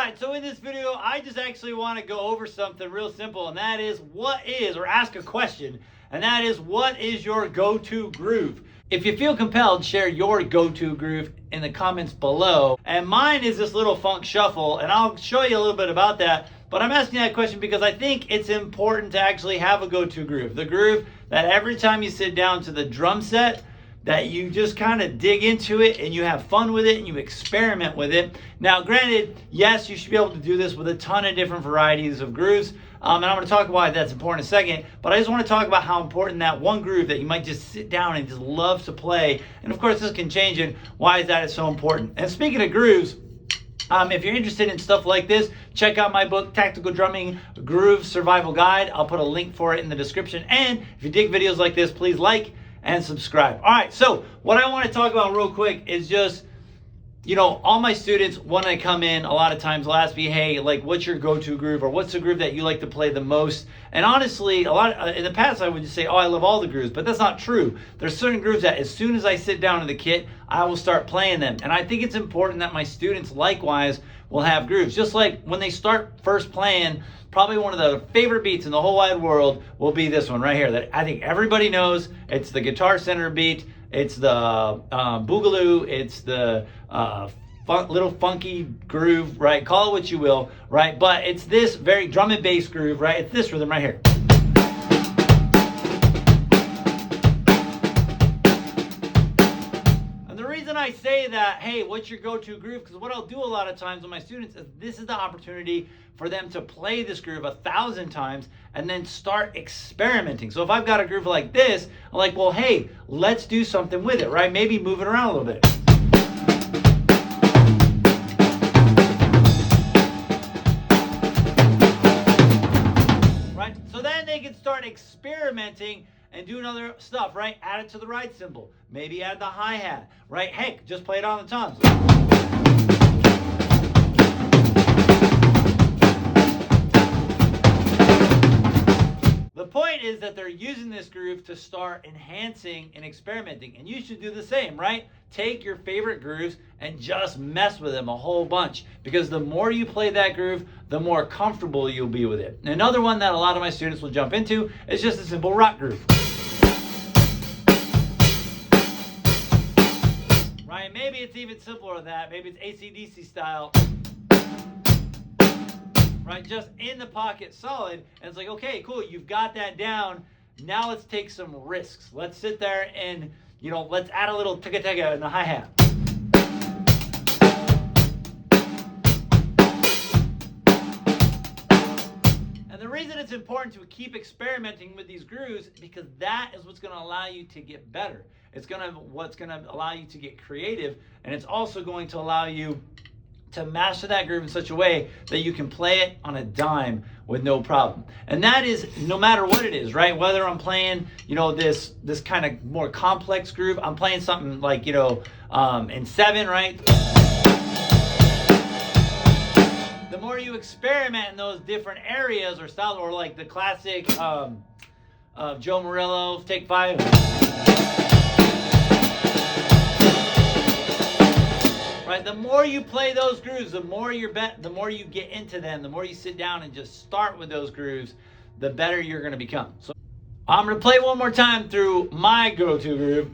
Alright, so in this video, I just actually want to go over something real simple, and that is or ask a question, and that is, what is your go-to groove? If you feel compelled, share your go-to groove in the comments below. And mine is this little funk shuffle, and I'll show you a little bit about that. But I'm asking that question because I think it's important to actually have a go-to groove. The groove that every time you sit down to the drum set, that you just kind of dig into it and you have fun with it and you experiment with it. Now, granted, yes, you should be able to do this with a ton of different varieties of grooves. And I'm going to talk about why that's important in a second. But I just want to talk about how important that one groove that you might just sit down and just love to play. And of course, this can change, and why is that it's so important. And speaking of grooves, if you're interested in stuff like this, check out my book, Tactical Drumming Groove Survival Guide. I'll put a link for it in the description. And if you dig videos like this, please like and subscribe. All right, so what I want to talk about real quick is just, all my students, when I come in, a lot of times will ask me, hey, like, what's your go-to groove, or what's the groove that you like to play the most? And honestly, in the past, I would just say, oh, I love all the grooves, but that's not true. There's certain grooves that as soon as I sit down in the kit, I will start playing them. And I think it's important that my students likewise will have grooves. Just like when they start first playing, probably one of the favorite beats in the whole wide world will be this one right here that I think everybody knows. It's the Guitar Center beat. It's the Boogaloo. It's the little funky groove, right? Call it what you will, right? But it's this very drum and bass groove, right? It's this rhythm right here. I say that, hey, what's your go-to groove? Because what I'll do a lot of times with my students is this is the opportunity for them to play this groove 1,000 times and then start experimenting. So if I've got a groove like this, I'm like, well, hey, let's do something with it, right? Maybe move it around a little bit. Right? So then they can start experimenting and doing other stuff, right? Add it to the ride cymbal. Maybe add the hi-hat, right? Heck, just play it on the toms. The point is that they're using this groove to start enhancing and experimenting. And you should do the same, right? Take your favorite grooves and just mess with them a whole bunch. Because the more you play that groove, the more comfortable you'll be with it. And another one that a lot of my students will jump into is just a simple rock groove. Right? Maybe it's even simpler than that. Maybe it's AC/DC style. Right? Just in the pocket, solid. And it's like, okay, cool, you've got that down. Now let's take some risks. Let's sit there and, let's add a little ticka-ticka in the hi-hat. And the reason it's important to keep experimenting with these grooves is because that is what's going to allow you to get better. It's what's going to allow you to get creative, and it's also going to allow you to master that groove in such a way that you can play it on a dime with no problem. And that is no matter what it is, right? Whether I'm playing, this kind of more complex groove, I'm playing something like, in 7, right? The more you experiment in those different areas or styles, or like the classic Joe Murillo, Take 5. Right, the more you play those grooves, the more you get into them, the more you sit down and just start with those grooves, the better you're going to become. So I'm going to play one more time through my go-to groove.